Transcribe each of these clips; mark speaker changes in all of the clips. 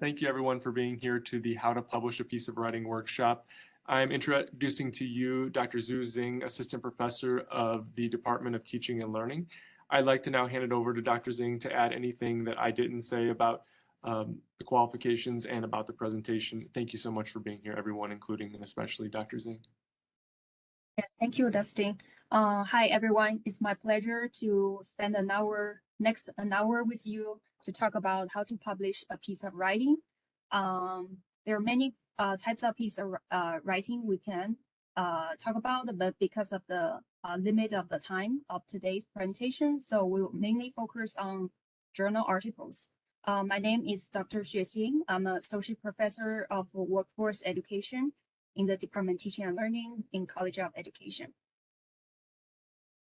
Speaker 1: Thank you everyone for being here to the How to Publish a Piece of Writing workshop. I'm introducing to you Dr. Zhu Xing, Assistant Professor of the Department of Teaching and Learning. I'd like to now hand it over to Dr. Xing to add anything that I didn't say about the qualifications and about the presentation. Thank you so much for being here, everyone, including and especially Dr. Xing.
Speaker 2: Yes, thank you, Dustin. Hi, everyone. It's my pleasure to spend next an hour with you to talk about how to publish a piece of writing. There are many types of piece of writing we can talk about, but because of the limit of the time of today's presentation, so we will mainly focus on journal articles. My name is Dr. Xue Xing. I'm an associate professor of workforce education in the Department of Teaching and Learning in College of Education.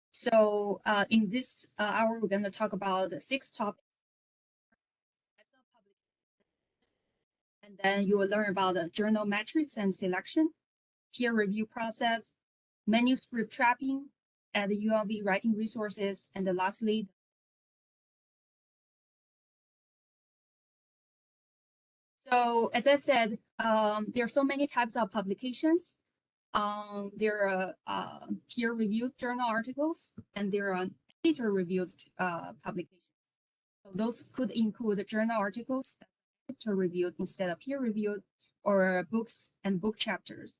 Speaker 2: So in this hour, we're going to talk about 6 topics. And then you will learn about the journal metrics and selection, peer review process, manuscript tracking, and the ULB writing resources, and then lastly, so as I said, there are so many types of publications. There are peer-reviewed journal articles, and there are editor-reviewed publications. So those could include journal articles that are editor-reviewed instead of peer-reviewed, or books and book chapters.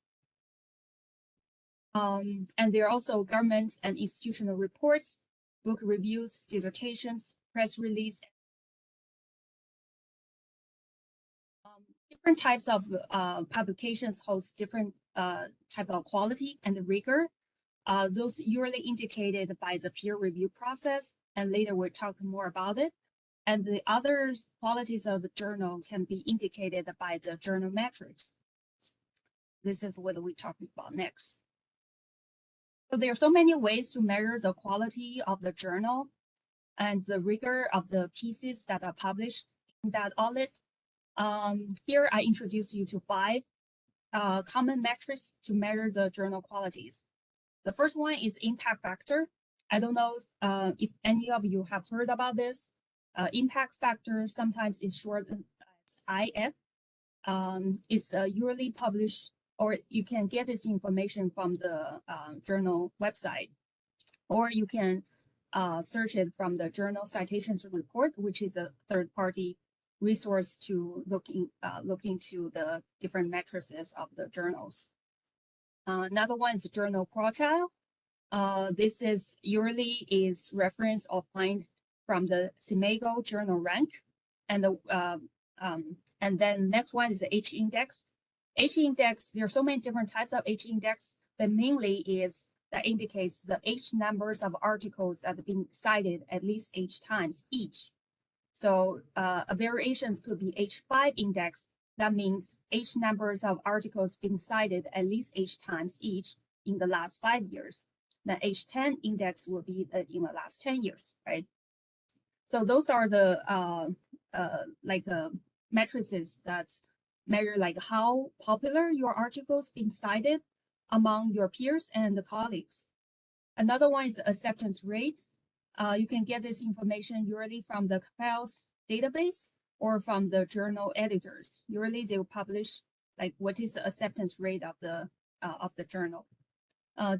Speaker 2: And there are also government and institutional reports, book reviews, dissertations, press release. Different types of publications host different type of quality and rigor. Those usually indicated by the peer review process, and later we'll talk more about it. And the other qualities of the journal can be indicated by the journal metrics. This is what we're talking about next. So there are so many ways to measure the quality of the journal and the rigor of the pieces that are published in that audit. Here I introduce you to 5 common metrics to measure the journal qualities. The first one is impact factor. I don't know if any of you have heard about this. Impact factor sometimes is shortened as IF. It's usually published, or you can get this information from the journal website, or you can search it from the Journal Citations Report, which is a third-party resource to look into the different matrices of the journals. Another one is journal quartile. This is usually is reference or find from the CIMAGO journal rank, and then next one is the H index. H index, there are so many different types of H index, but mainly is that indicates the H numbers of articles that have been cited at least H times each. So variations could be H5 index. That means H numbers of articles being cited at least H times each in the last 5 years. The H10 index will be in the last 10 years, right? So those are the matrices that measure like how popular your articles being cited among your peers and the colleagues. Another one is acceptance rate. You can get this information usually from the CAPEL's database or from the journal editors. Usually they will publish like what is the acceptance rate of the journal.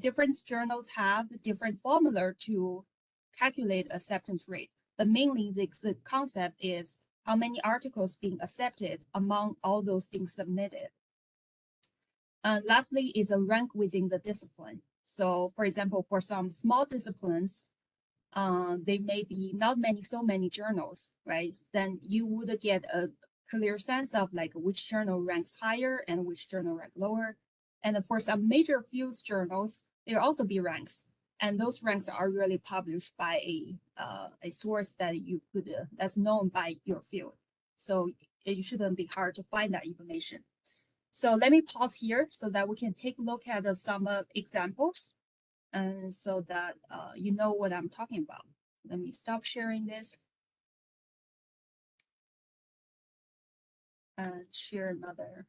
Speaker 2: Different journals have different formula to calculate acceptance rate, but mainly the concept is how many articles being accepted among all those being submitted. Lastly is a rank within the discipline. So for example, for some small disciplines, they may be not so many journals, right? Then you would get a clear sense of like which journal ranks higher and which journal rank lower. And for some major fields journals, there also be ranks, and those ranks are really published by a source that you could that's known by your field. So it shouldn't be hard to find that information. So let me pause here so that we can take a look at some examples, and so that you know what I'm talking about. Let me stop sharing this and share another.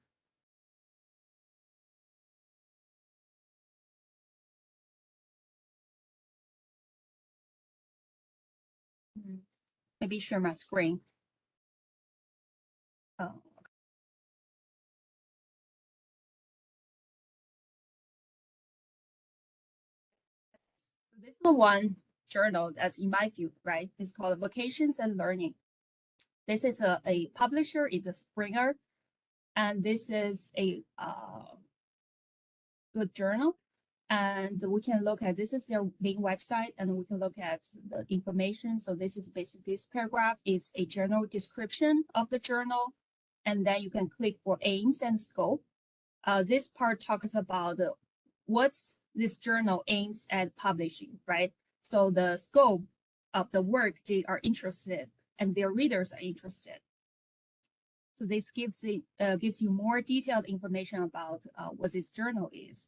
Speaker 2: Maybe share my screen. Oh, the one journal that's in my field, right? It's called Vocations and Learning. This is a publisher, it's a Springer, and this is a good journal. And we can look at, this is their main website, and we can look at the information. So this is basically, this paragraph is a general description of the journal. And then you can click for aims and scope. This part talks about what's this journal aims at publishing, right? So the scope of the work they are interested and their readers are interested. So this gives you more detailed information about what this journal is.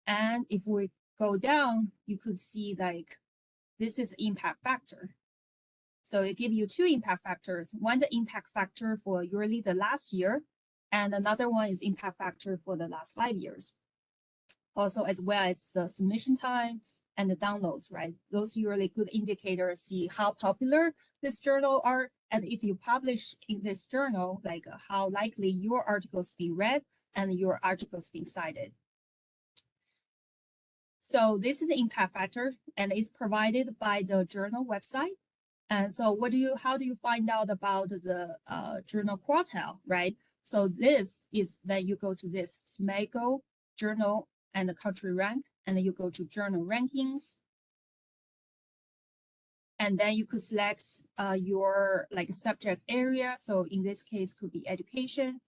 Speaker 2: And if we go down, you could see like this is impact factor. So it gives you two impact factors. One, the impact factor for usually the last year, and another one is impact factor for the last 5 years. Also, as well as the submission time and the downloads, right? Those usually good indicators see how popular this journal are. And if you publish in this journal, like how likely your articles being read and your articles being cited. So this is the impact factor, and it's provided by the journal website. And so how do you find out about the journal Quartile, right? So this is that you go to this SMAGO journal and the country rank, and then you go to journal rankings. And then you could select your like subject area. So in this case could be education.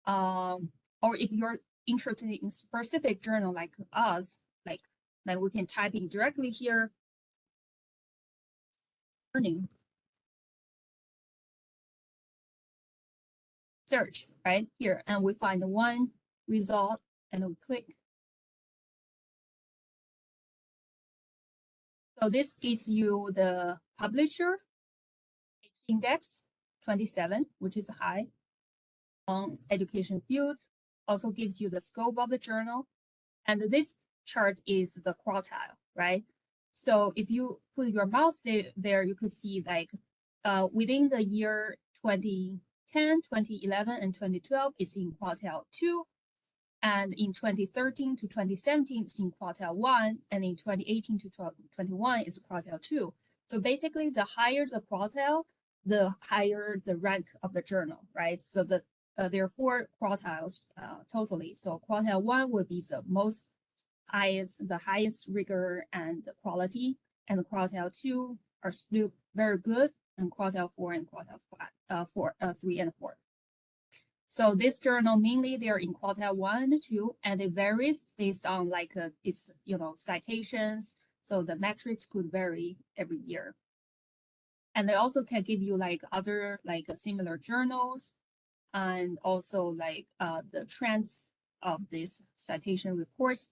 Speaker 2: Or if you're interested in specific journal like us, like then we can type in directly here, learning. Search right here, and we find one result and we click. So this gives you the publisher index 27, which is high on education field. Also gives you the scope of the journal, and this chart is the quartile, right? So if you put your mouse there, you could see like within the year 2010, 2011, and 2012, it's in quartile 2. And in 2013 to 2017, it's in quartile 1. And in 2018 to 2021, it's quartile 2. So basically, the higher the quartile, the higher the rank of the journal, right? So there are 4 quartiles totally. So quartile 1 would be the highest rigor and quality, and the quartile 2 are still very good, and quartile 4 and quartile 3 and 4. So this journal mainly they're in quartile 1 and 2, and it varies based on like its citations. So the metrics could vary every year. And they also can give you like other like similar journals, and also like the trends of these citation reports.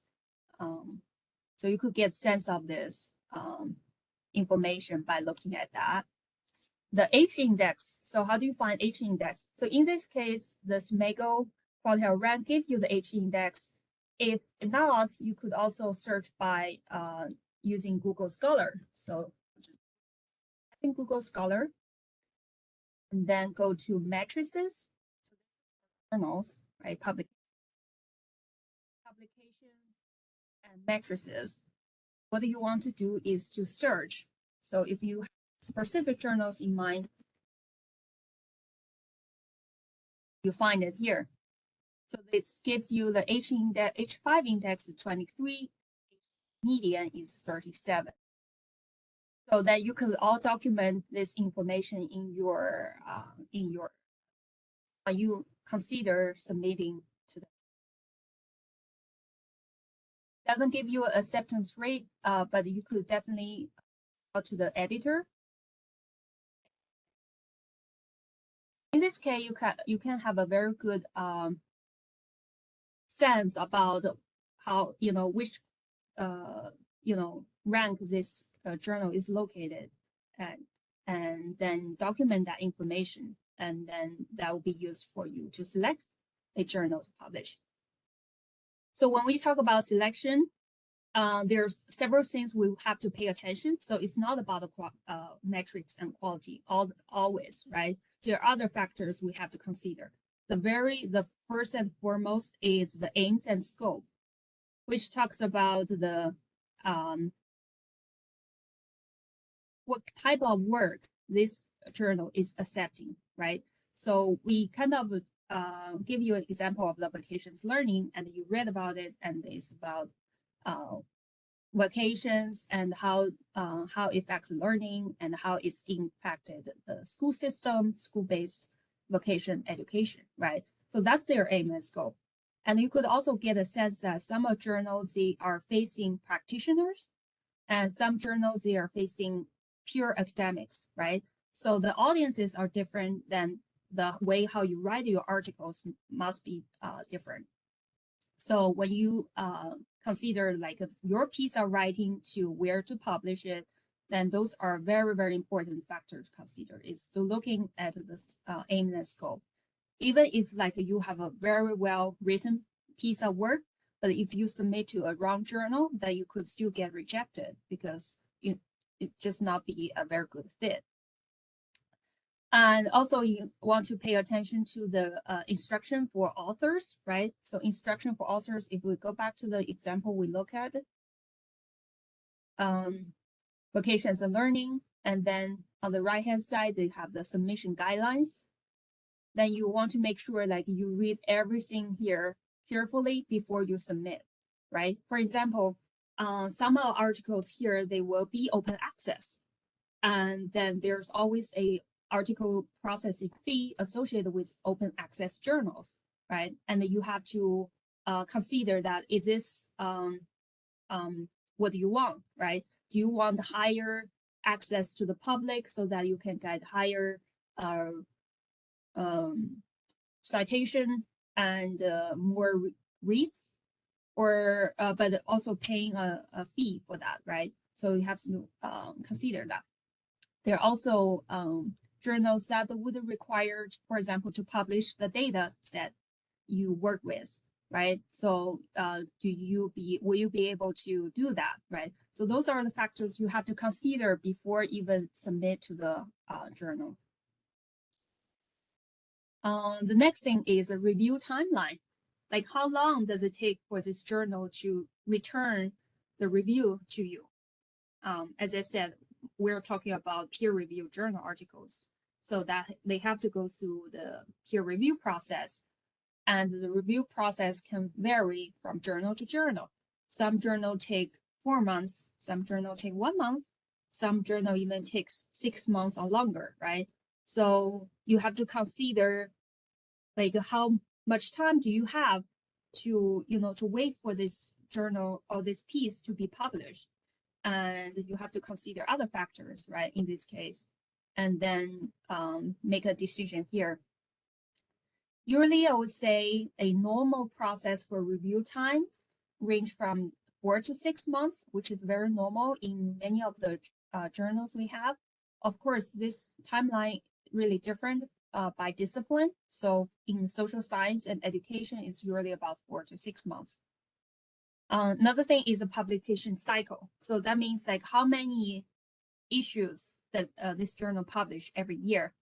Speaker 2: So you could get sense of this information by looking at that. The H index. So how do you find H index? So in this case, the SMAGO quartile rank gives you the H index. If not, you could also search by using Google Scholar. So in Google Scholar, and then go to matrices, so journals, right? Publications and matrices. What you want to do is to search. So if you have specific journals in mind, you find it here. So it gives you the H index, H5 index is 23, median is 37. So that you can all document this information in your when you consider submitting to them. Doesn't give you an acceptance rate, but you could definitely go to the editor. In this case, you can have a very good sense about how which rank this journal is located at, and then document that information, and then that will be used for you to select a journal to publish. So when we talk about selection, there's several things we have to pay attention. So it's not about the metrics and quality always, right? There are other factors we have to consider. The first and foremost is the aims and scope, which talks about the what type of work this journal is accepting, right? So we kind of give you an example of the vacations learning, and you read about it, and it's about vacations and how it affects learning and how it's impacted the school system, school-based vacation education, right? So that's their aim and goal. And you could also get a sense that some of journals, they are facing practitioners, and some journals, they are facing pure academics, right? So the audiences are different, then the way how you write your articles must be different. So when you consider like your piece of writing to where to publish it, then those are very, very important factors to consider. Is to looking at the aim and scope. Even if like you have a very well written piece of work, but if you submit to a wrong journal, then you could still get rejected because it just not be a very good fit. And also you want to pay attention to the instruction for authors, right? So instruction for authors, if we go back to the example we look at, vacations and learning, and then on the right-hand side, they have the submission guidelines. Then you want to make sure like you read everything here carefully before you submit, right? For example, some of the articles here, they will be open access. And then there's always a article processing fee associated with open access journals, right? And you have to consider that, is this, what do you want, right? Do you want higher access to the public so that you can get higher citation and more reads, or but also paying a fee for that, right? So you have to consider that. There are also journals that would require, for example, to publish the data set you work with, right? So will you be able to do that, right? So those are the factors you have to consider before even submit to the journal. The next thing is a review timeline. Like how long does it take for this journal to return the review to you? As I said, we're talking about peer review journal articles, so that they have to go through the peer review process. And the review process can vary from journal to journal. Some journal take 4 months, some journal take 1 month, some journal even takes 6 months or longer, right? So you have to consider like how much time do you have to, to wait for this journal or this piece to be published. And you have to consider other factors, right, in this case, and then make a decision here. Usually, I would say a normal process for review time range from 4 to 6 months, which is very normal in many of the journals we have. Of course, this timeline really different by discipline. So in social science and education, it's usually about 4 to 6 months. Another thing is a publication cycle. So that means like how many issues that this journal publish every year.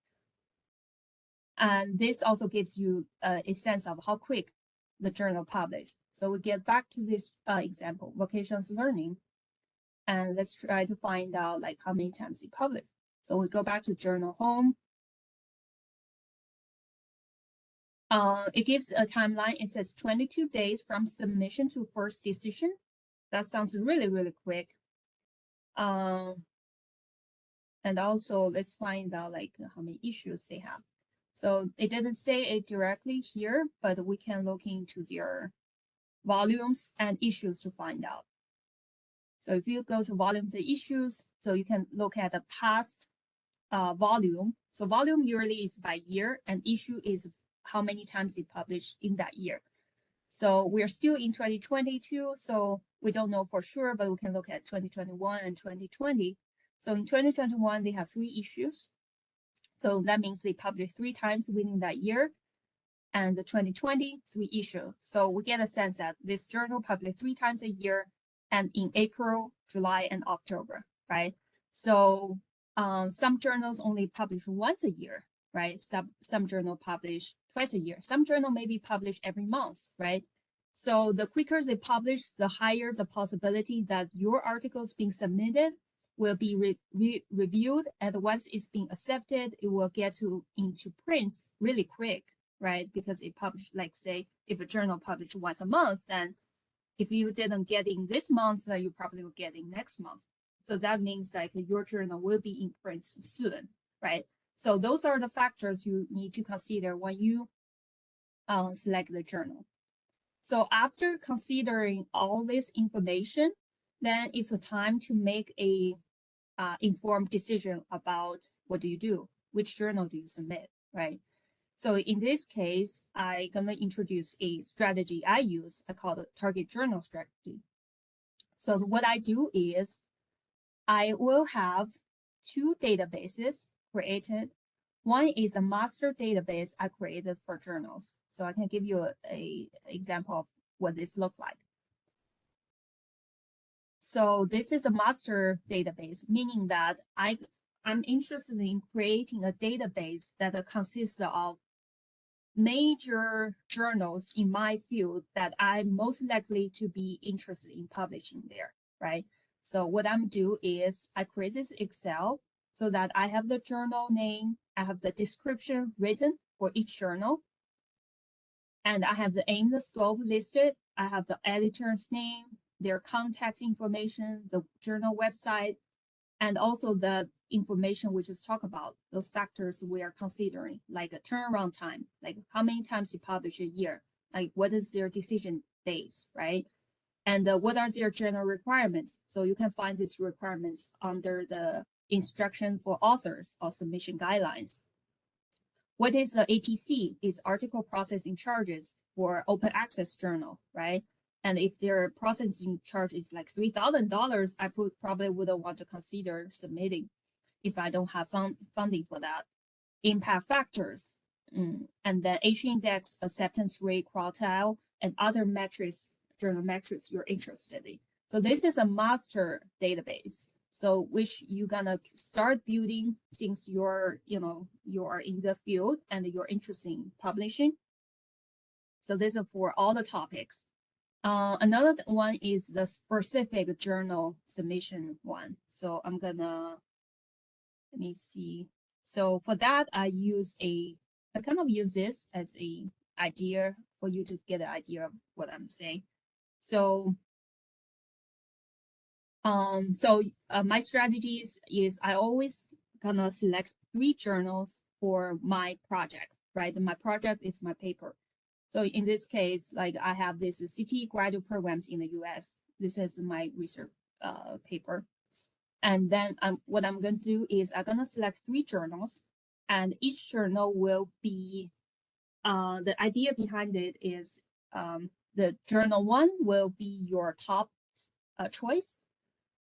Speaker 2: And this also gives you a sense of how quick the journal published. So we get back to this example, vocations learning, and let's try to find out like how many times it published. So we go back to journal home. It gives a timeline. It says 22 days from submission to first decision. That sounds really, really quick. And also let's find out like how many issues they have. So it didn't say it directly here, but we can look into their volumes and issues to find out. So if you go to volumes and issues, so you can look at the past volume. So volume usually is by year, and issue is how many times it published in that year. So we're still in 2022, so we don't know for sure, but we can look at 2021 and 2020. So in 2021, they have 3 issues. So that means they published 3 times within that year. And the 2020, 3 issues. So we get a sense that this journal published 3 times a year, and in April, July, and October, right? So some journals only publish once a year, right? Some journal publish twice a year. Some journal maybe publish every month, right? So the quicker they publish, the higher the possibility that your article is being submitted will be reviewed, and once it's been accepted, it will get into print really quick, right? Because it published, like say, if a journal published once a month, then if you didn't get in this month, then you probably will get in next month. So that means like your journal will be in print soon, right? So those are the factors you need to consider when you select the journal. So after considering all this information, then it's a time to make a informed decision about what do you do, which journal do you submit, right? So in this case, I'm gonna introduce a strategy I use. I call it target journal strategy. So what I do is I will have two databases created. One is a master database I created for journals. So I can give you a example of what this looks like. So this is a master database, meaning that I'm interested in creating a database that consists of major journals in my field that I'm most likely to be interested in publishing there, right? So what I'm do is I create this Excel so that I have the journal name, I have the description written for each journal, and I have the aim, the scope listed. I have the editor's name, their contact information, the journal website, and also the information we just talked about, those factors we are considering, like a turnaround time, like how many times you publish a year, like what is their decision days, right? And what are their general requirements? So you can find these requirements under the instruction for authors or submission guidelines. What is the APC? Is article processing charges for open access journal, right? And if their processing charge is like $3,000, I probably wouldn't want to consider submitting if I don't have funding for that. Impact factors, and then H-index, acceptance rate, quartile, and other metrics, journal metrics you're interested in. So this is a master database. So which you're gonna start building since you're in the field and you're interested in publishing. So this is for all the topics. Another one is the specific journal submission one. So I'm gonna, let me see. So for that, I kind of use this as a idea for you to get an idea of what I'm saying. So my strategies is I always gonna select 3 journals for my project, right? My project is my paper. So in this case, like I have this CT graduate programs in the US. This is my research paper. And then what I'm going to do is I'm going to select 3 journals, and each journal will be, the idea behind it is the journal 1 will be your top choice.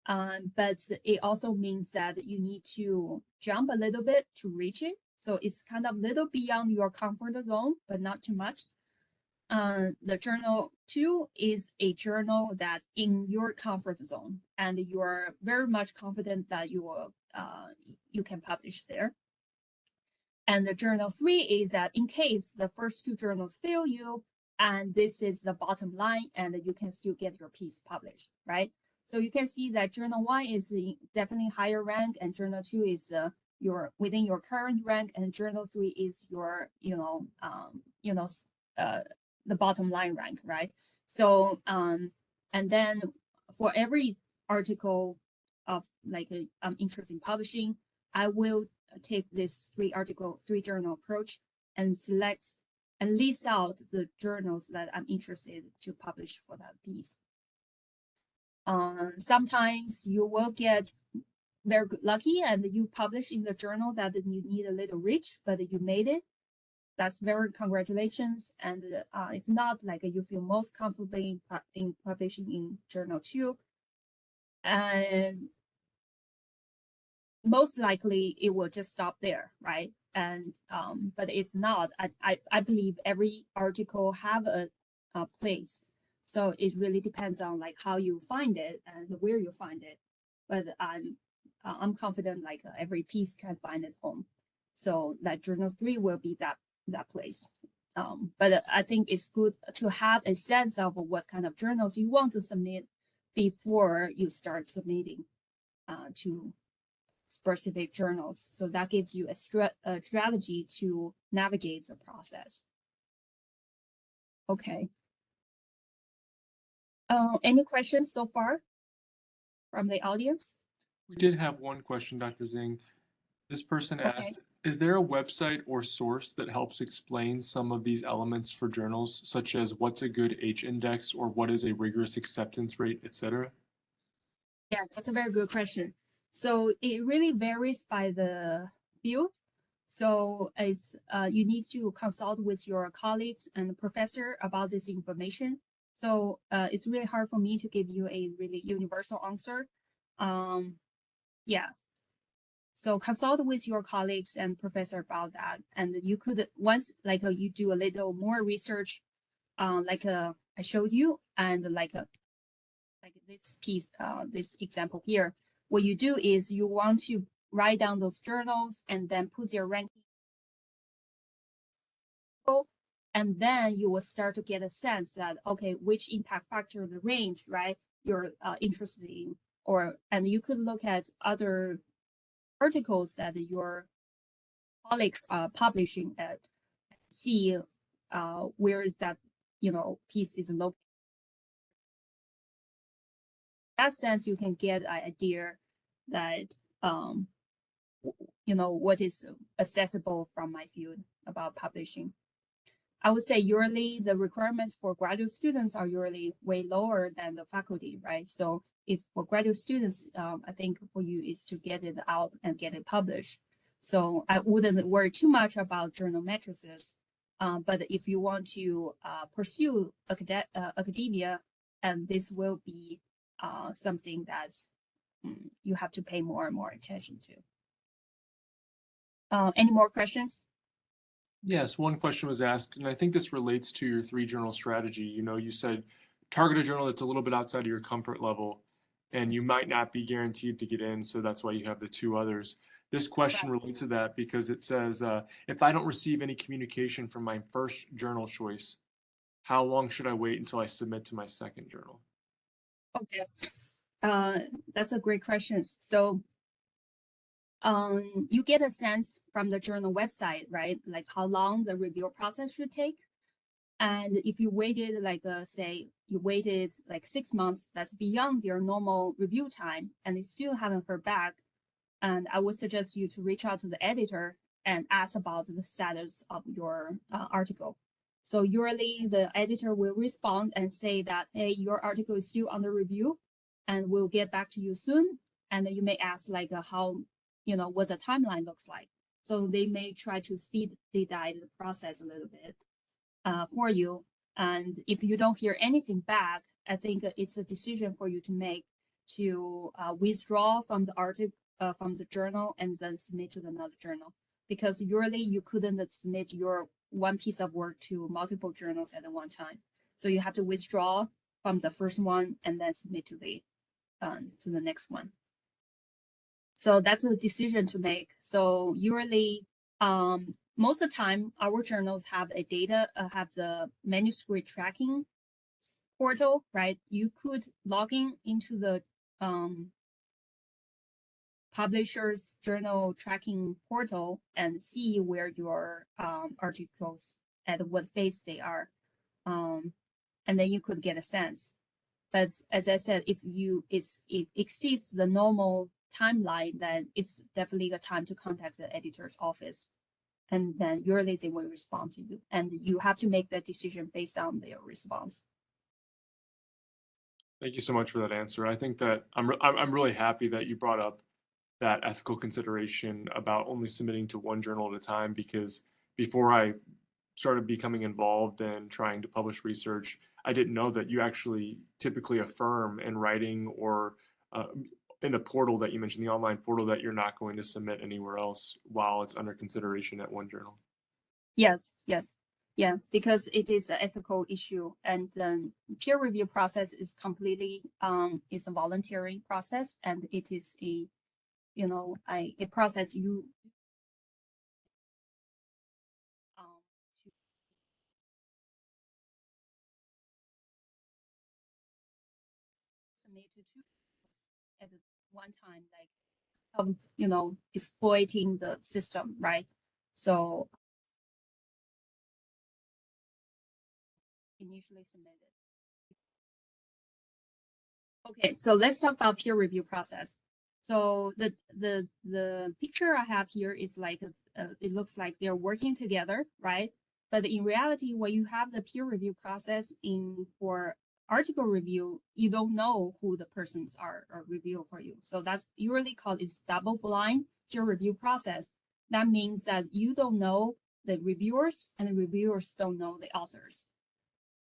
Speaker 2: But it also means that you need to jump a little bit to reach it. So it's kind of little beyond your comfort zone, but not too much. The journal 2 is a journal that in your comfort zone, and you are very much confident that you will you can publish there. And the journal 3 is that in case the first 2 journals fail you, and this is the bottom line, and you can still get your piece published, right? So you can see that journal 1 is definitely higher rank, and journal 2 is your within your current rank, and journal 3 is your the bottom line rank, right? So and then for every article of like I'm interested in publishing, I will take this 3 journal approach and select and list out the journals that I'm interested to publish for that piece. Sometimes you will get very lucky and you publish in the journal that you need a little reach, but you made it. That's very congratulations. And if not, like you feel most comfortable in publishing in journal 2, and most likely it will just stop there, right? And but if not, I believe every article have a place. So it really depends on like how you find it and where you find it. But I'm confident like every piece can find its home. So that journal 3 will be that place. But I think it's good to have a sense of what kind of journals you want to submit before you start submitting. to specific journals. So that gives you a strategy to navigate the process. Okay. Any questions so far from the audience?
Speaker 1: We did have one question, Dr. Zing. This person asked, is there a website or source that helps explain some of these elements for journals, such as what's a good H index or what is a rigorous acceptance rate, etc.?
Speaker 2: Yeah, that's a very good question. So it really varies by the field. So it's you need to consult with your colleagues and professor about this information. So it's really hard for me to give you a really universal answer. Yeah. So consult with your colleagues and professor about that. And you could, once like you do a little more research, I showed you, and like this piece, this example here, what you do is you want to write down those journals and then put your ranking, and then you will start to get a sense that, okay, which impact factor, the range, right, you're interested in, and you could look at other articles that your colleagues are publishing at, see where that piece is located. In that sense, you can get an idea that what is accessible from my field about publishing. I would say usually the requirements for graduate students are usually way lower than the faculty, right? So if for graduate students, I think for you is to get it out and get it published. So I wouldn't worry too much about journal matrices. But if you want to pursue academia, and this will be something that's you have to pay more and more attention to. Any more questions?
Speaker 1: Yes, one question was asked, and I think this relates to your 3-journal strategy. You said target a journal that's a little bit outside of your comfort level, and you might not be guaranteed to get in, so that's why you have the 2 others. This question relates to that because it says, if I don't receive any communication from my first journal choice, how long should I wait until I submit to my second journal?
Speaker 2: Okay, that's a great question. So you get a sense from the journal website, right? Like how long the review process should take. And if you waited say you waited like 6 months, that's beyond your normal review time, and you still haven't heard back, and I would suggest you to reach out to the editor and ask about the status of your article. So usually the editor will respond and say that, hey, your article is still under review and we'll get back to you soon. And you may ask like how, what the timeline looks like. So they may try to speed the process a little bit for you. And if you don't hear anything back, I think it's a decision for you to make to withdraw from the article, from the journal, and then submit to another journal. Because usually you couldn't submit your one piece of work to multiple journals at one time. So you have to withdraw from the first one and then submit to the next one. So that's a decision to make. So usually, most of the time, our journals have have the manuscript tracking portal, right? You could log into the publisher's journal tracking portal and see where your articles at what phase they are, and then you could get a sense. But as I said, if it exceeds the normal timeline, then it's definitely a time to contact the editor's office, and then usually they will respond to you, and you have to make that decision based on their response.
Speaker 1: Thank you so much for that answer. I think that I'm really happy that you brought up that ethical consideration about only submitting to one journal at a time, because before I started becoming involved in trying to publish research, I didn't know that you actually typically affirm in writing or in the portal that you mentioned, the online portal, that you're not going to submit anywhere else while it's under consideration at one journal.
Speaker 2: Yes, yeah, because it is an ethical issue, and the peer review process is completely is a voluntary process, and it is a a process you to submit to two at one time, like, you know, exploiting the system, right? So initially submitted. Okay, so let's talk about peer review process. So the picture I have here is like it looks like they're working together, right? But in reality, when you have the peer review process in for article review, you don't know who the persons are or review for you. So that's usually called is double blind peer review process. That means that you don't know the reviewers and the reviewers don't know the authors.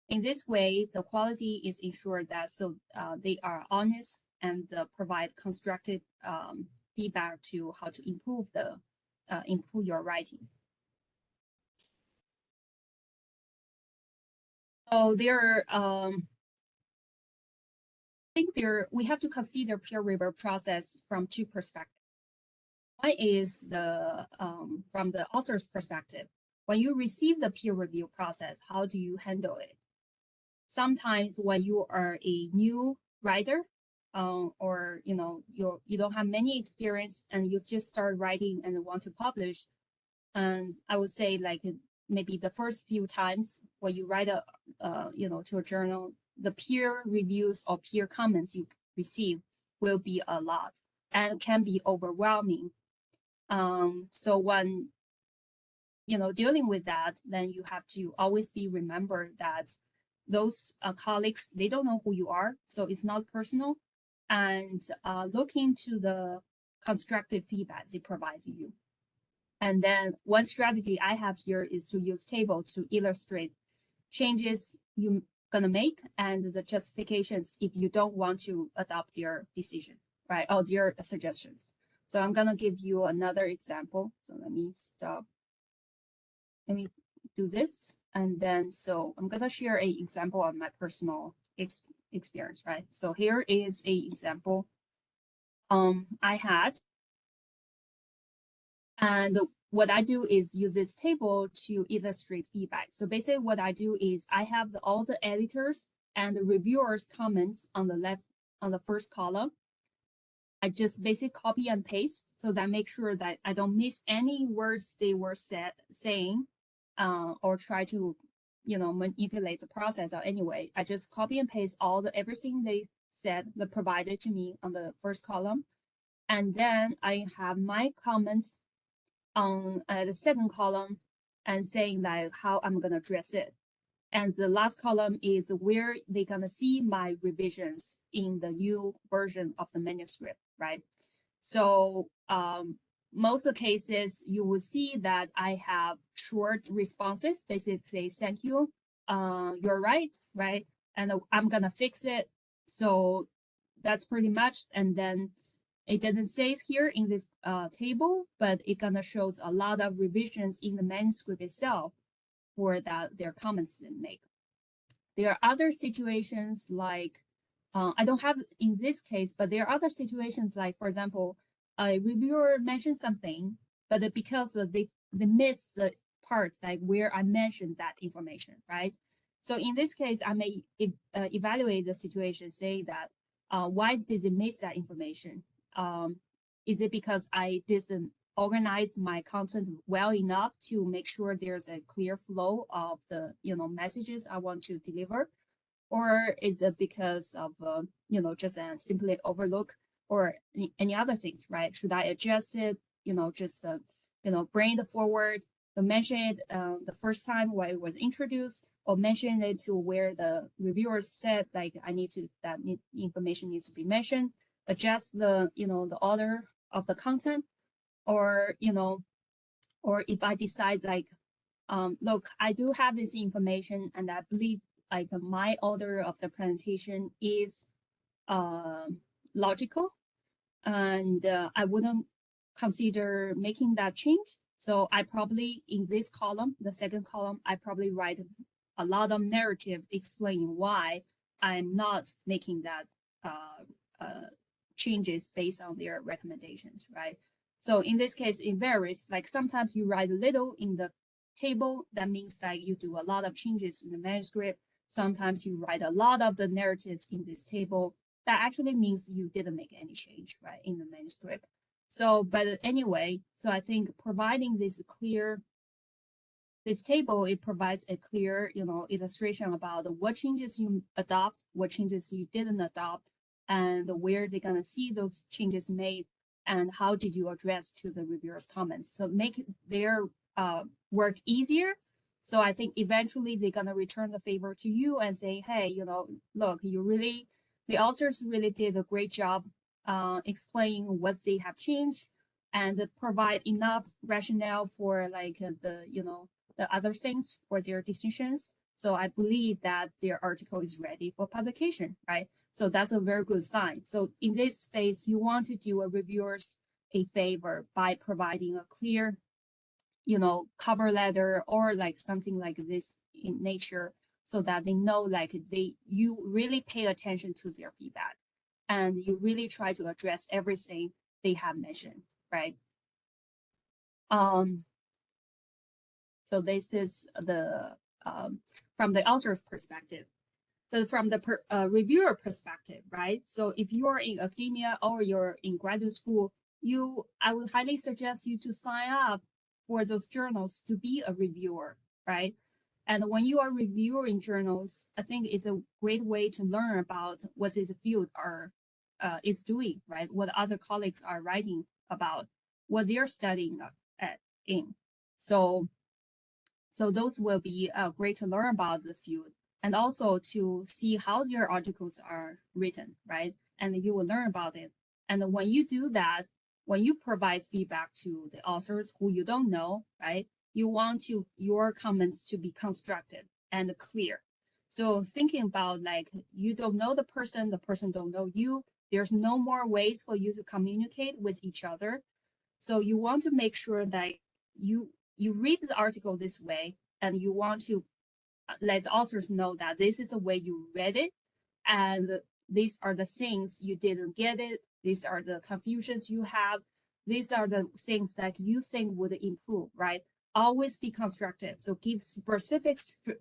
Speaker 2: In this way, the quality is ensured that they are honest and provide constructive feedback to how to improve your writing. So we have to consider peer review process from two perspectives. One is from the author's perspective. When you receive the peer review process, how do you handle it? Sometimes when you are a new writer, or you don't have many experience and you just start writing and want to publish, and I would say like maybe the first few times when you write to a journal, the peer reviews or peer comments you receive will be a lot and can be overwhelming. So when dealing with that, then you have to always be remembered that those colleagues, they don't know who you are, so it's not personal, and look into the constructive feedback they provide to you. And then one strategy I have here is to use tables to illustrate changes you're gonna make and the justifications if you don't want to adopt their decision, right, or their suggestions. So I'm gonna give you another example. So let me stop. Let me do this. And then, so I'm gonna share an example of my personal experience, right? So here is a example I had. And what I do is use this table to illustrate feedback. So basically what I do is I have all the editors and the reviewers' comments on the left, on the first column. I just basically copy and paste so that I make sure that I don't miss any words they were saying or try to, manipulate the process or anyway. I just copy and paste everything they said that provided to me on the first column. And then I have my comments on the second column and saying like how I'm gonna address it. And the last column is where they're gonna see my revisions in the new version of the manuscript, right? So most of the cases, you will see that I have short responses, basically, thank you, you're right, right? And I'm gonna fix it. So that's pretty much, and then it doesn't say here in this table, but it gonna shows a lot of revisions in the manuscript itself for their comments they make. There are other situations like, I don't have in this case, but there are other situations like, for example, a reviewer mentioned something, but because they missed the part like where I mentioned that information, right? So in this case, I may evaluate the situation, say that why did it miss that information? Is it because I didn't organize my content well enough to make sure there's a clear flow of the messages I want to deliver, or is it because of just simply overlook or any other things, right? Should I adjust it? Just bring it forward, mention it the first time when it was introduced, or mention it to where the reviewers said like that information needs to be mentioned, adjust the the order of the content, or or if I decide like look, I do have this information and I believe like my order of the presentation is logical, and I wouldn't consider making that change. So I probably, in this column, the second column, I probably write a lot of narrative explaining why I'm not making that changes based on their recommendations, right? So in this case, it varies. Like sometimes you write a little in the table. That means that you do a lot of changes in the manuscript. Sometimes you write a lot of the narratives in this table. that actually means you didn't make any change, right, in the manuscript. So, but anyway, so I think providing this table, it provides a clear, illustration about what changes you adopt, what changes you didn't adopt, and where they're gonna see those changes made, and how did you address to the reviewers' comments. So make their work easier. So I think eventually they're gonna return the favor to you and say, hey, look, the authors really did a great job explaining what they have changed and provide enough rationale for like the other things for their decisions. So I believe that their article is ready for publication, right? So that's a very good sign. So in this phase, you want to do a reviewers a favor by providing a clear, cover letter or like something like this in nature, so that they know like you really pay attention to their feedback and you really try to address everything they have mentioned, right? So this is the from the author's perspective, but from the reviewer perspective, right? So if you are in academia or you're in graduate school, I would highly suggest you to sign up for those journals to be a reviewer, right? And when you are reviewing journals, I think it's a great way to learn about what this field is doing, right? What other colleagues are writing about, what they're studying in. So those will be great to learn about the field and also to see how their articles are written, right? And you will learn about it. And when you do that, when you provide feedback to the authors who you don't know, right? You want your comments to be constructive and clear. So thinking about like, you don't know the person don't know you. There's no more ways for you to communicate with each other. So you want to make sure that you read the article this way, and you want to let the authors know that this is the way you read it, and these are the things you didn't get it. These are the confusions you have. These are the things that you think would improve, right? Always be constructive. So give specific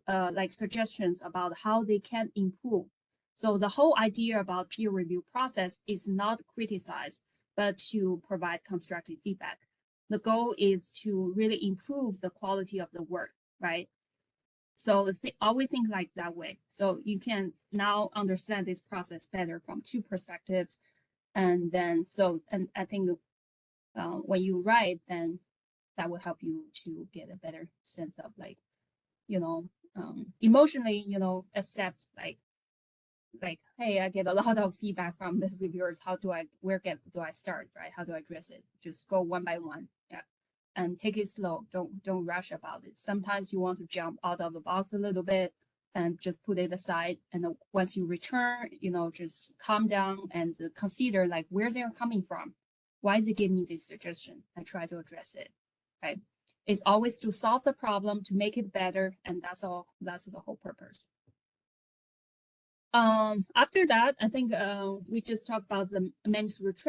Speaker 2: like suggestions about how they can improve. So the whole idea about peer review process is not criticize, but to provide constructive feedback. The goal is to really improve the quality of the work, right? So always think like that way. So you can now understand this process better from two perspectives. And then, and I think when you write, then that will help you to get a better sense of like, emotionally, accept like, hey, I get a lot of feedback from the reviewers. Where do I start, right? How do I address it? Just go one by one, yeah, and take it slow. Don't rush about it. Sometimes you want to jump out of the box a little bit and just put it aside. And once you return, just calm down and consider like where they're coming from. Why they give me this suggestion? I try to address it, right? It's always to solve the problem, to make it better, and that's all. That's the whole purpose. After that, I think we just talked about the manuscript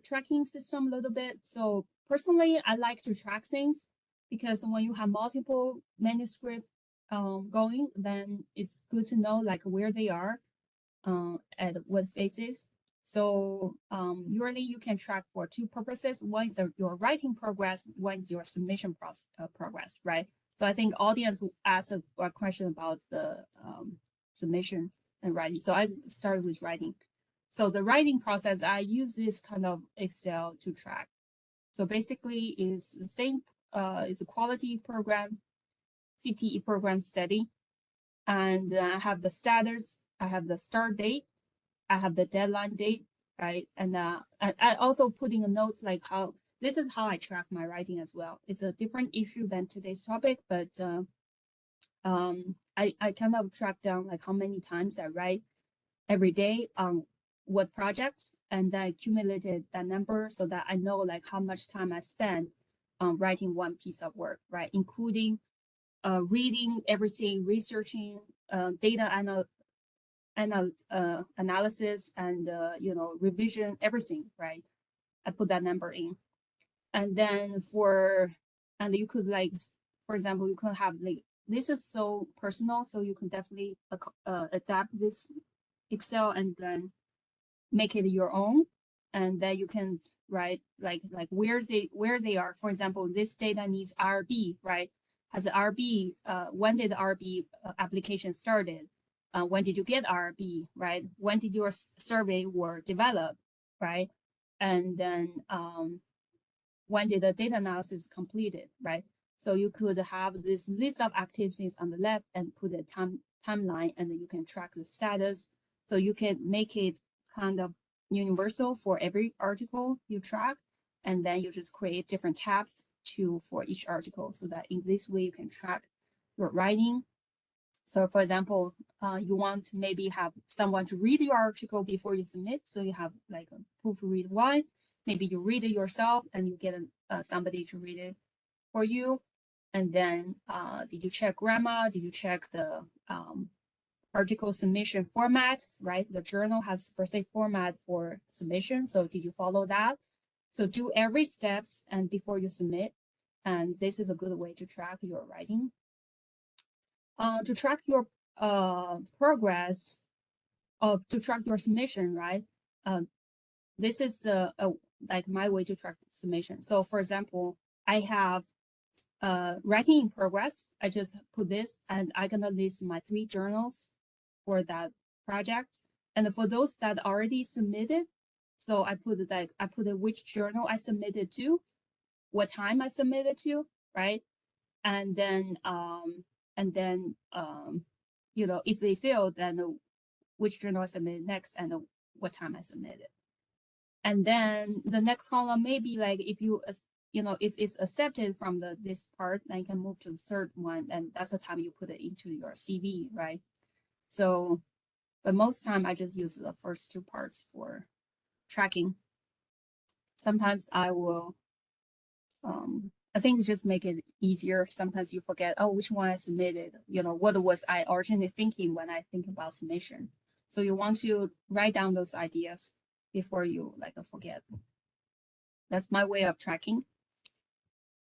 Speaker 2: tracking system a little bit. So personally, I like to track things because when you have multiple manuscripts going, then it's good to know like where they are at what phases. So usually you can track for two purposes. One is your writing progress, one is your submission progress, right? So I think audience asked a question about the submission and writing. So I started with writing. So the writing process, I use this kind of Excel to track. So basically is the same, it's a quality program, CTE program study. And I have the status, I have the start date, I have the deadline date, right? And I also put in the notes like this is how I track my writing as well. It's a different issue than today's topic, but I kind of track down like how many times I write every day on what project, and then I accumulated that number so that I know like how much time I spend on writing one piece of work, right? Including reading everything, researching, data analysis, and revision, everything, right? I put that number in, and then and you could like, for example, you could have like, this is so personal, so you can definitely adapt this Excel and then make it your own, and then you can write like where they are. For example, this data needs RB, right? Has RB, when did the RB application started? When did you get RB, right? When did your survey were developed, right? And then when did the data analysis completed, right? So you could have this list of activities on the left and put a timeline, and then you can track the status. So you can make it kind of universal for every article you track, and then you just create different tabs for each article, so that in this way you can track your writing. So for example, you want to maybe have someone to read your article before you submit. So you have like a proofread one. Maybe you read it yourself and you get somebody to read it for you. And then did you check grammar? Did you check the article submission format, right? The journal has specific format for submission. So did you follow that? So do every steps and before you submit. And this is a good way to track your writing. To track your progress, to track your submission, right? This is like my way to track submission. So for example, I have writing in progress. I just put this, and I'm gonna list my 3 journals for that project. And for those that already submitted, so I put which journal I submitted to, what time I submitted to, right? And then you know, if they fail, then which journal I submitted next and what time I submitted. And then the next column may be like if you know, if it's accepted from this part, then you can move to the third one, and that's the time you put it into your CV, right? So, but most time I just use the first 2 parts for tracking. Sometimes I will I think just make it easier. Sometimes you forget, oh, which one I submitted, you know, what was I originally thinking when I think about submission. So you want to write down those ideas before you like forget. That's my way of tracking.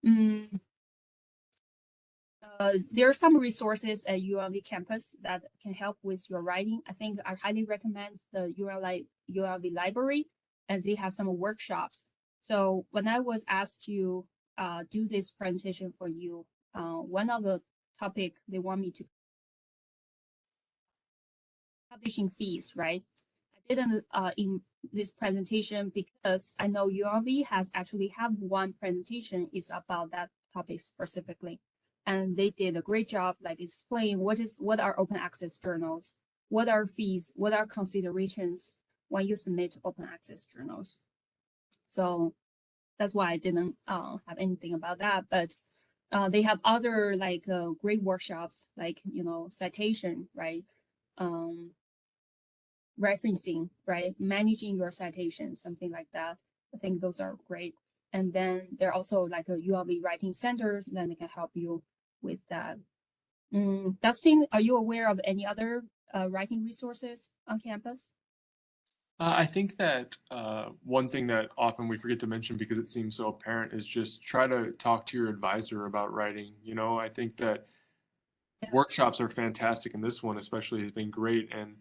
Speaker 2: There are some resources at ULV campus that can help with your writing. I think I highly recommend the ULV library, and they have some workshops. So when I was asked to do this presentation for you, one of the topic they want me to publishing fees, right? I didn't in this presentation because I know ULV has actually have one presentation is about that topic specifically. And they did a great job like explaining what are open access journals, what are fees, what are considerations when you submit open access journals. So that's why I didn't have anything about that. But they have other like great workshops, like, you know, citation, right? Referencing, right? Managing your citations, something like that. I think those are great. And then there are also like a ULV writing centers, then they can help you with that. Dustin, are you aware of any other writing resources on campus?
Speaker 1: I think that one thing that often we forget to mention because it seems so apparent is just try to talk to your advisor about writing. You know, I think that
Speaker 2: Yes.
Speaker 1: workshops are fantastic, and this one especially has been great. And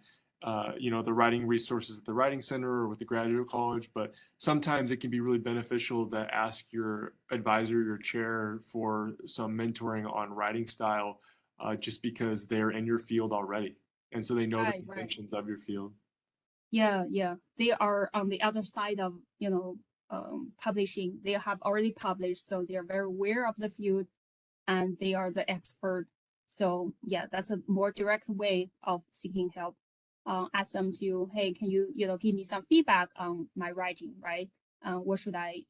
Speaker 1: you know, the writing resources at the writing center or with the graduate college, but sometimes it can be really beneficial to ask your advisor, your chair, for some mentoring on writing style, just because they're in your field already, and so they know the
Speaker 2: Right, right.
Speaker 1: conventions of your field.
Speaker 2: Yeah, yeah. They are on the other side of, you know, publishing. They have already published, so they are very aware of the field and they are the expert. So yeah, that's a more direct way of seeking help. Ask them to, hey, can you, you know, give me some feedback on my writing, right? What should I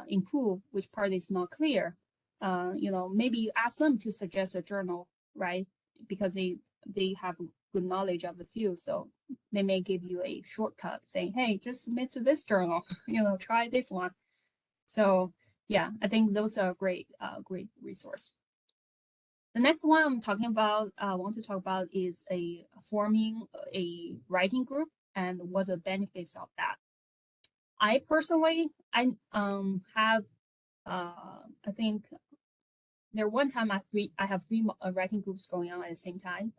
Speaker 2: improve? Which part is not clear? You know, maybe ask them to suggest a journal, right? Because they have good knowledge of the field, so they may give you a shortcut saying, hey, just submit to this journal, you know, try this one. So yeah, I think those are great, great resource. The next one I'm talking about, I want to talk about is forming a writing group and what the benefits of that. I personally, I have, I think there one time I have 3 writing groups going on at the same time,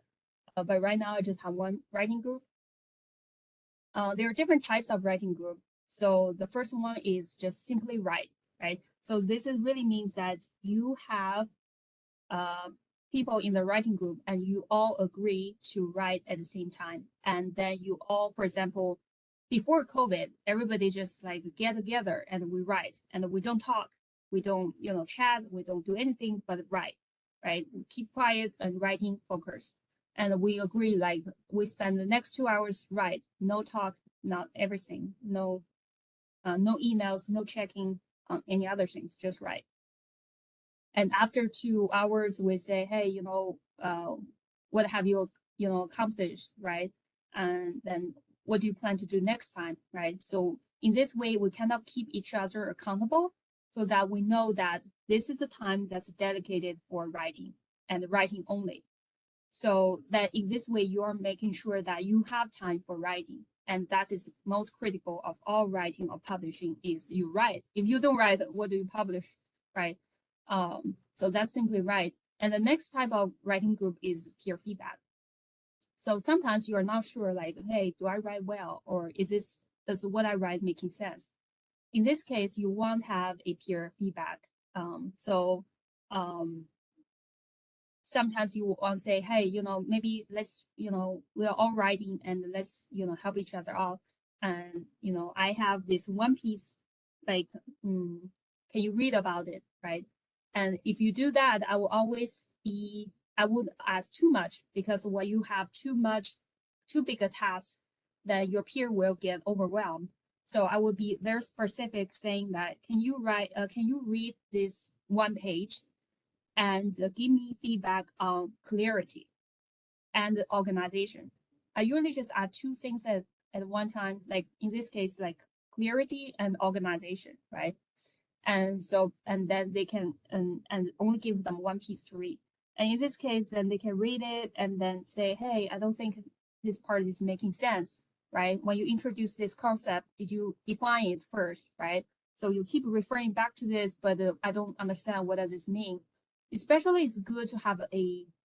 Speaker 2: but right now I just have 1 writing group. There are different types of writing group. So the first one is just simply write, right? So this is really means that you have people in the writing group and you all agree to write at the same time. And then you all, for example, before COVID, everybody just like get together and we write and we don't talk. We don't, chat. We don't do anything but write, right? We keep quiet and writing focus. And we agree like we spend the next 2 hours write, no talk, not everything, no emails, no checking on any other things, just write. And after 2 hours, we say, hey, what have you, accomplished, right? And then what do you plan to do next time, right? So in this way, we cannot keep each other accountable so that we know that this is a time that's dedicated for writing and writing only. So that in this way, you're making sure that you have time for writing. And that is most critical of all writing or publishing is you write. If you don't write, what do you publish, right? So that's simply right. And the next type of writing group is peer feedback. So sometimes you are not sure, like, hey, do I write well? Or does what I write making sense? In this case, you won't have a peer feedback. Sometimes you want to say, hey, maybe let's, we're all writing and let's, help each other out. And, I have this one piece, like, can you read about it, right? And if you do that, I would ask too much because when you have too big a task, then your peer will get overwhelmed. So I would be very specific saying that, can you read this one page and give me feedback on clarity and organization. I usually just add two things at one time, like in this case, like clarity and organization, right? And then they can and only give them one piece to read. And in this case, then they can read it and then say, hey, I don't think this part is making sense, right? When you introduce this concept, did you define it first, right? So you keep referring back to this, but I don't understand what does this mean. Especially, it's good to have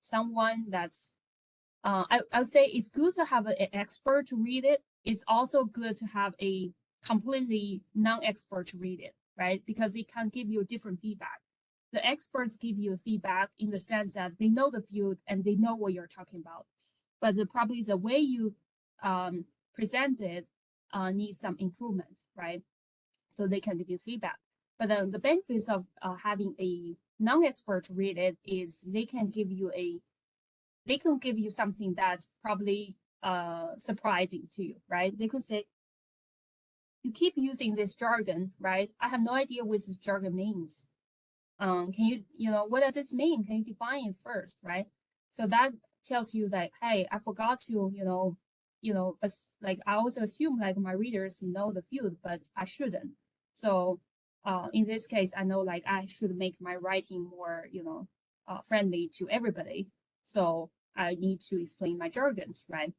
Speaker 2: someone that's I would say it's good to have an expert to read it. It's also good to have a completely non-expert to read it, right? Because it can give you different feedback. The experts give you feedback in the sense that they know the field and they know what you're talking about. But probably the way you present it needs some improvement, right? So they can give you feedback. But then the benefits of having a non-expert to read it is they can give you something that's probably surprising to you, right? They could say, you keep using this jargon, right? I have no idea what this jargon means. Can what does this mean? Can you define it first, right? So that tells you that, hey, I forgot to, like I also assume like my readers know the field, but I shouldn't. So in this case, I know like I should make my writing more, friendly to everybody. So I need to explain my jargons, right?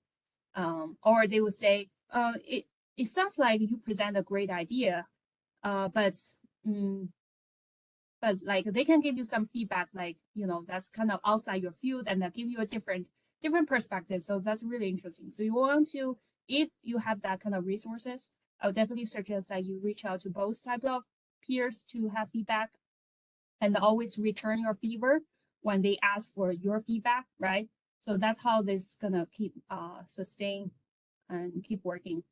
Speaker 2: Or they would say, it sounds like you present a great idea, but like they can give you some feedback, like that's kind of outside your field, and they'll give you a different perspective. So that's really interesting. So you want to, if you have that kind of resources, I would definitely suggest that you reach out to both types of peers to have feedback, and always return your favor when they ask for your feedback, right? So that's how this is gonna keep sustain and keep working.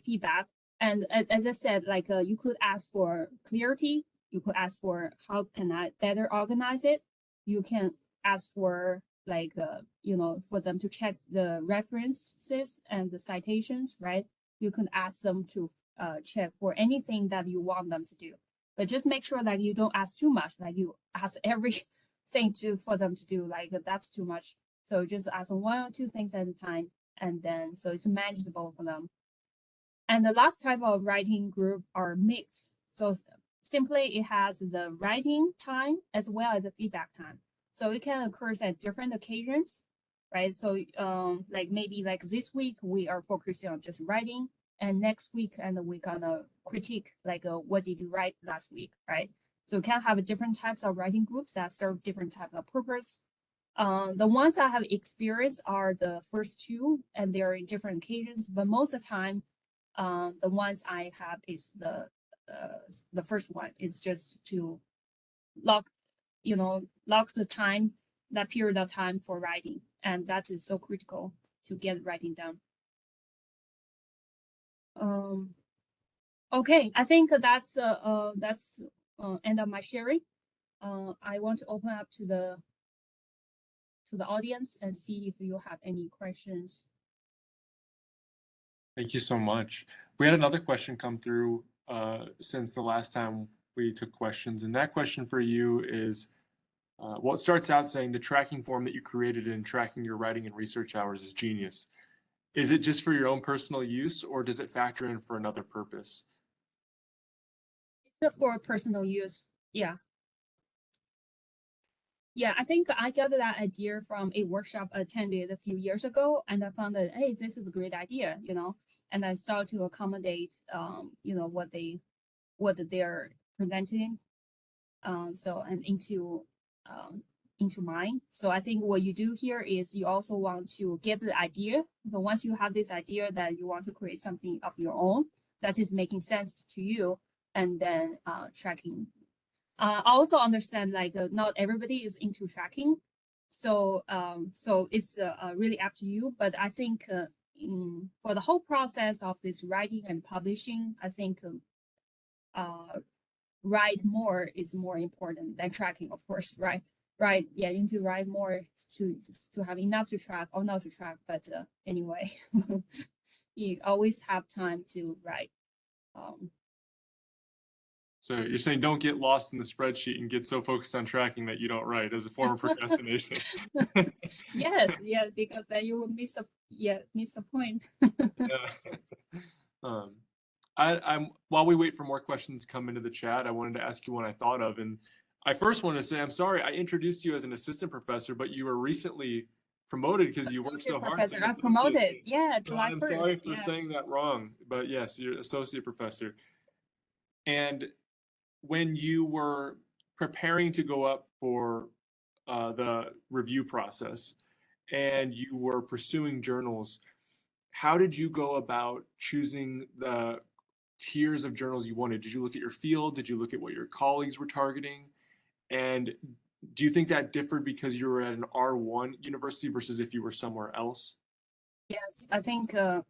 Speaker 2: Feedback. And as I said, like you could ask for clarity. You could ask for how can I better organize it. You can ask for like for them to check the references and the citations, right? You can ask them to check for anything that you want them to do. But just make sure that you don't ask too much. Like you ask everything for them to do. Like that's too much. So just ask one or two things at a time, and then so it's manageable for them. And the last type of writing group are mixed. So simply it has the writing time as well as the feedback time. So it can occur at different occasions, right? So like maybe like this week we are focusing on just writing, and next week and we're gonna critique like what did you write last week, right? So we can have different types of writing groups that serve different type of purpose. The ones I have experienced are the first two, and they're in different occasions. But most of the time, the ones I have is the first one. It's just to lock, lock the time, that period of time for writing, and that is so critical to get writing done. Okay, I think that's end of my sharing. I want to open up to the audience and see if you have any questions.
Speaker 1: Thank you so much. We had another question come through since the last time we took questions, and that question for you is, well, it starts out saying the tracking form that you created in tracking your writing and research hours is genius. Is it just for your own personal use, or does it factor in for another purpose?
Speaker 2: It's for personal use. Yeah. Yeah, I think I got that idea from a workshop I attended a few years ago, and I found that, hey, this is a great idea, and I start to accommodate, what they're presenting, so and into mine. So I think what you do here is you also want to get the idea. But once you have this idea that you want to create something of your own that is making sense to you, and then tracking. I also understand not everybody is into tracking, so it's really up to you. But I think for the whole process of this writing and publishing, I think write more is more important than tracking, of course, right? Right, yeah, you need to write more to have enough to track or not to track. But anyway, you always have time to write.
Speaker 1: So you're saying don't get lost in the spreadsheet and get so focused on tracking that you don't write as a form of procrastination.
Speaker 2: Yes, because then you will miss the point.
Speaker 1: Yeah. I'm while we wait for more questions to come into the chat, I wanted to ask you one I thought of, and I first want to say I'm sorry I introduced you as an assistant professor, but you were recently promoted because you worked so hard.
Speaker 2: Professor, I promoted. Yeah, July 1st.
Speaker 1: I'm sorry for saying that wrong, but yes, you're associate professor. And when you were preparing to go up for the review process and you were pursuing journals, how did you go about choosing the tiers of journals you wanted? Did you look at your field? Did you look at what your colleagues were targeting? And do you think that differed because you were at an R1 university versus if you were somewhere else?
Speaker 2: Yes, I think, I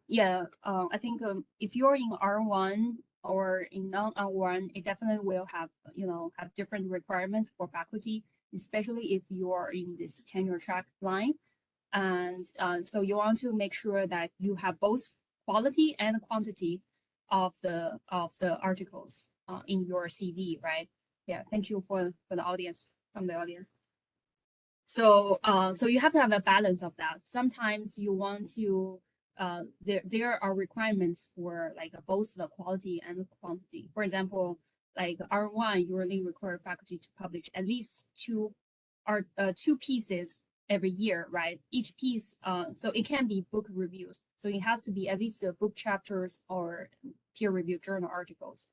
Speaker 2: think if you're in R1 or in non-R1, it definitely will have, have different requirements for faculty, especially if you are in this tenure track line. And so you want to make sure that you have both quality and quantity of the articles in your CV, right? Yeah, thank you for the audience, from the audience. So so you have to have a balance of that. Sometimes you want to there are requirements for both the quality and the quantity. For example, like R1, you only require faculty to publish at least two pieces every year, right? Each piece, so it can be book reviews. So it has to be at least book chapters or peer-reviewed journal articles,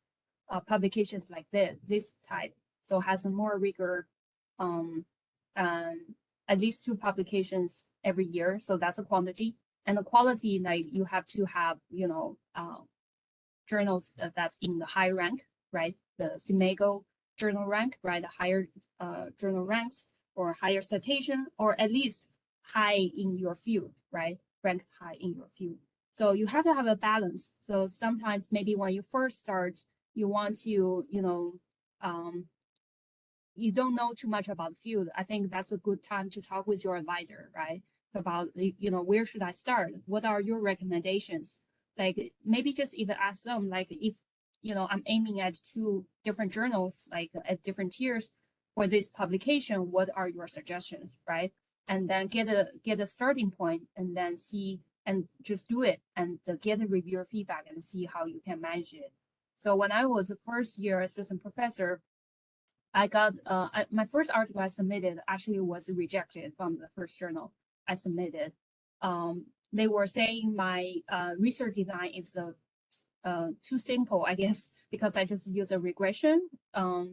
Speaker 2: publications like this type. So has a more rigor, and at least two publications every year. So that's a quantity. And the quality, like you have to have, journals that's in the high rank, right? The CIMAGO journal rank, right? The higher journal ranks, or higher citation, or at least high in your field, right? Ranked high in your field. So you have to have a balance. So sometimes maybe when you first start, you want to, you don't know too much about the field. I think that's a good time to talk with your advisor, right? About, where should I start? What are your recommendations? Like maybe just even ask them, like if, I'm aiming at two different journals, like at different tiers for this publication, what are your suggestions, right? And then get a starting point, and then see, and just do it, and get a reviewer feedback and see how you can manage it. So when I was a first year assistant professor, I got my first article I submitted actually was rejected from the first journal I submitted. They were saying my research design is too simple, I guess, because I just use a regression.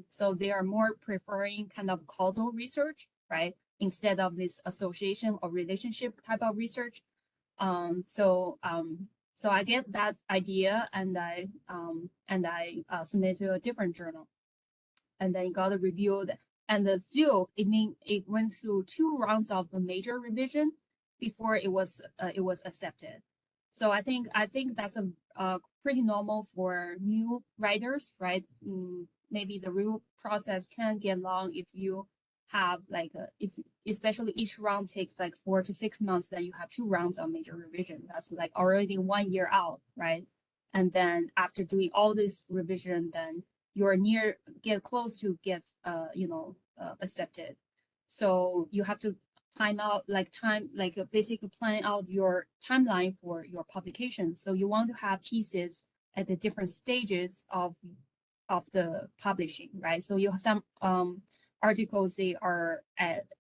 Speaker 2: So they are more preferring kind of causal research, right? instead of this association or relationship type of research. So I get that idea, and I submit to a different journal, and then it got reviewed. And still, it went through 2 rounds of a major revision before it was accepted. So I think that's a pretty normal for new writers, right? Maybe the review process can get long if you have like especially each round takes like 4 to 6 months, then you have 2 rounds of major revision. That's like already 1 year out, right? And then after doing all this revision, then you're get close to get accepted. So you have to basically plan out your timeline for your publication. So you want to have pieces at the different stages of the publishing, right? So you have some articles, they are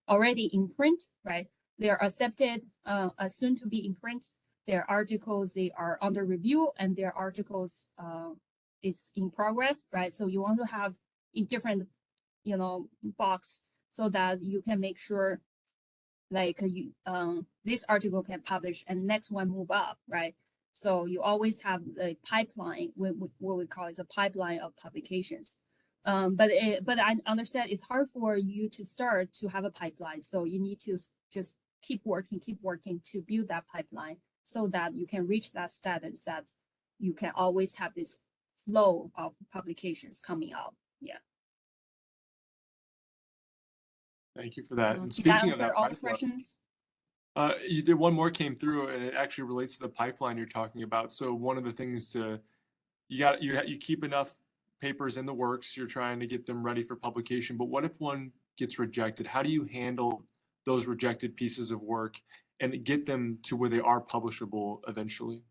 Speaker 2: already in print, right? They are accepted soon to be in print. Their articles, they are under review, and their articles is in progress, right? So you want to have in different, box so that you can make sure like this article can publish and next one move up, right? So you always have the pipeline, what we call is a pipeline of publications. But I understand it's hard for you to start to have a pipeline. So you need to just keep working to build that pipeline so that you can reach that status that you can always have this flow of publications coming out. Yeah.
Speaker 1: Thank you for that. And
Speaker 2: Did that
Speaker 1: speaking of
Speaker 2: answer
Speaker 1: that
Speaker 2: all the
Speaker 1: pipeline,
Speaker 2: questions?
Speaker 1: one more came through, and it actually relates to the pipeline you're talking about. So one of the things you keep enough papers in the works, you're trying to get them ready for publication, but what if one gets rejected? How do you handle those rejected pieces of work and get them to where they are publishable eventually?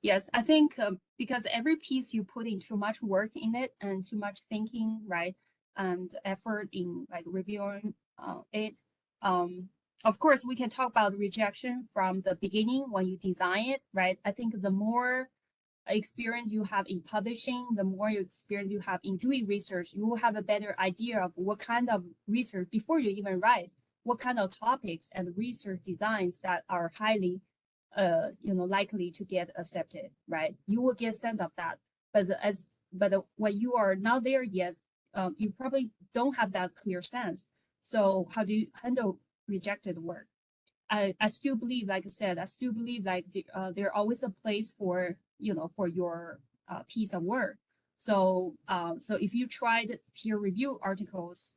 Speaker 2: Yes, I think because every piece you put in too much work in it and too much thinking, right, and effort in like reviewing it. Of course, we can talk about rejection from the beginning when you design it, right? I think the more experience you have in publishing, the more experience you have in doing research, you will have a better idea of what kind of research before you even write, what kind of topics and research designs that are highly likely to get accepted, right? You will get a sense of that. But when you are not there yet, you probably don't have that clear sense. So how do you handle rejected work? I still believe, like I said, there's always a place for for your piece of work. So if you tried peer review articles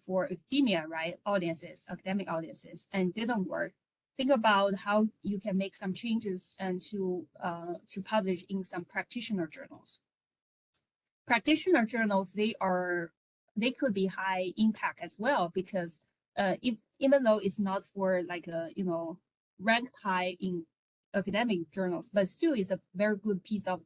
Speaker 2: for academia, right, academic audiences, and didn't work, think about how you can make some changes and to publish in some practitioner journals. Practitioner journals, they could be high impact as well, because even though it's not for like a ranked high in academic journals, but still it's a very good piece of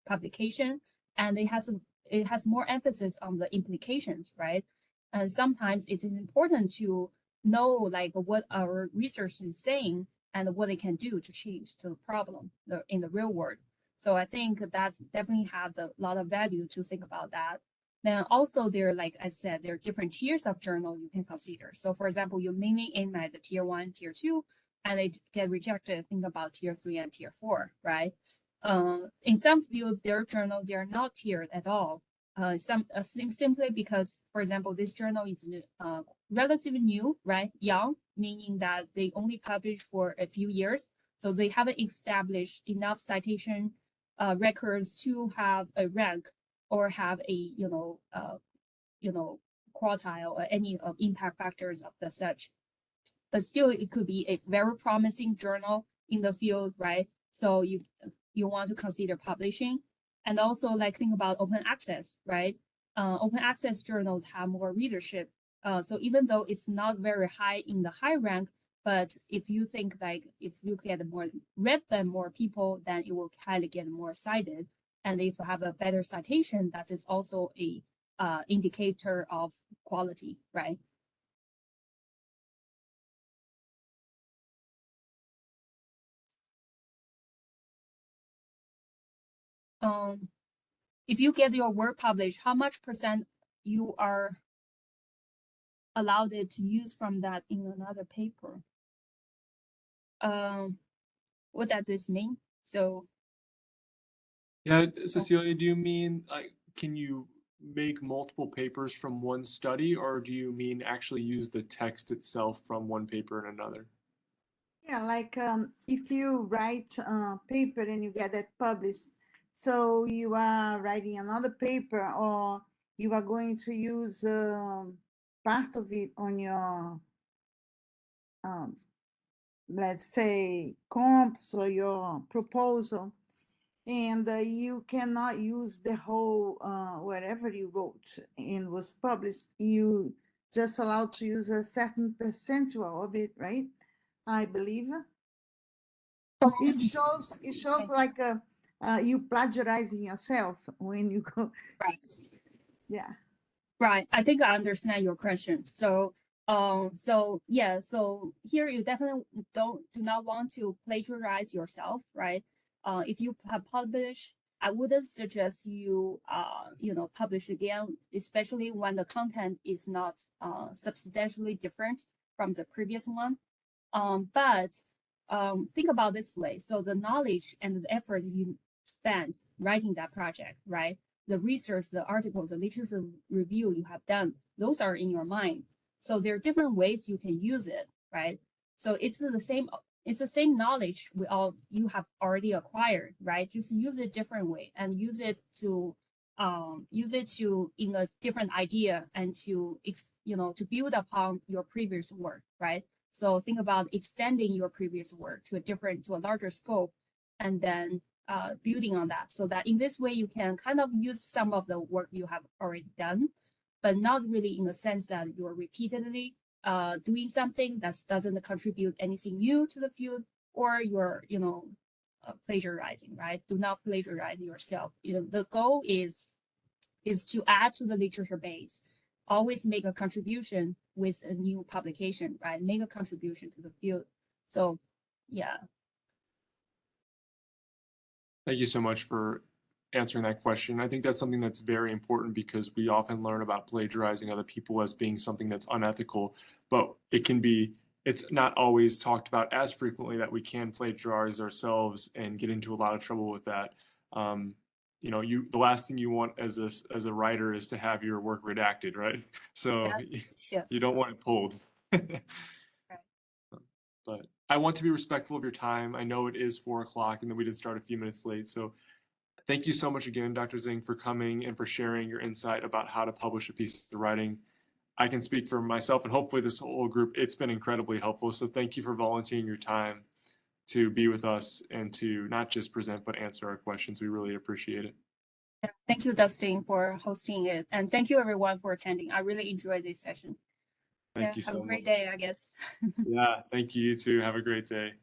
Speaker 2: publication, and it has more emphasis on the implications, right? And sometimes it's important to know like what our research is saying and what they can do to change the problem in the real world. So I think that definitely have a lot of value to think about that. Then also there, like I said, there are different tiers of journal you can consider. So for example, you mainly aim at the tier 1, tier 2, and they get rejected, think about tier 3 and tier 4, right? In some fields, their journals, they are not tiered at all. Simply because, for example, this journal is relatively new, right? Young, meaning that they only publish for a few years. So they haven't established enough citation records to have a rank or have a quartile or any impact factors of the such. But still, it could be a very promising journal in the field, right? So you want to consider publishing, and also like think about open access, right? Open access journals have more readership. So even though it's not very high in the high rank, but if you think like if you get more read by more people, then it will highly get more cited. And if you have a better citation, that is also a indicator of quality, right? If you get your work published, how much % you are allowed it to use from that in another paper. What does this mean? So
Speaker 1: Yeah, Cecilia, do you mean like can you make multiple papers from one study, or do you mean actually use the text itself from one paper and another?
Speaker 3: Yeah, like if you write a paper and you get it published, so you are writing another paper, or you are going to use part of it on your, um, let's say, comps or your proposal, and you cannot use the whole whatever you wrote and was published. You just allowed to use a certain percentual of it, right? I believe. It shows like you plagiarizing yourself when you go.
Speaker 2: Right.
Speaker 3: Yeah.
Speaker 2: Right. I think I understand your question. So yeah, so here you definitely do not want to plagiarize yourself, right? If you have published, I wouldn't suggest you publish again, especially when the content is not substantially different from the previous one. But think about this way. So the knowledge and the effort you spent writing that project, right? The research, the articles, the literature review you have done, those are in your mind. So there are different ways you can use it, right? So it's the same knowledge you have already acquired, right? Just use it different way and use it to in a different idea and to build upon your previous work, right? So think about extending your previous work to a larger scope, and then building on that, so that in this way you can kind of use some of the work you have already done, but not really in the sense that you're repeatedly doing something that doesn't contribute anything new to the field, or you're plagiarizing, right? Do not plagiarize yourself. The goal is to add to the literature base, always make a contribution with a new publication, right? Make a contribution to the field. So yeah.
Speaker 1: Thank you so much for answering that question. I think that's something that's very important because we often learn about plagiarizing other people as being something that's unethical, but it's not always talked about as frequently that we can plagiarize ourselves and get into a lot of trouble with that. The last thing you want as a writer is to have your work redacted, right? So
Speaker 2: Yes.
Speaker 1: you don't want it pulled. But I want to be respectful of your time. I know it is 4:00 and then we did start a few minutes late. So thank you so much again, Dr. Zhang, for coming and for sharing your insight about how to publish a piece of writing. I can speak for myself and hopefully this whole group. It's been incredibly helpful. So thank you for volunteering your time to be with us and to not just present, but answer our questions. We really appreciate it.
Speaker 2: Thank you, Dustin, for hosting it. And thank you everyone for attending. I really enjoyed this session.
Speaker 1: Thank you so much.
Speaker 2: Have a great day, I guess.
Speaker 1: Yeah, thank you. You too. Have a great day.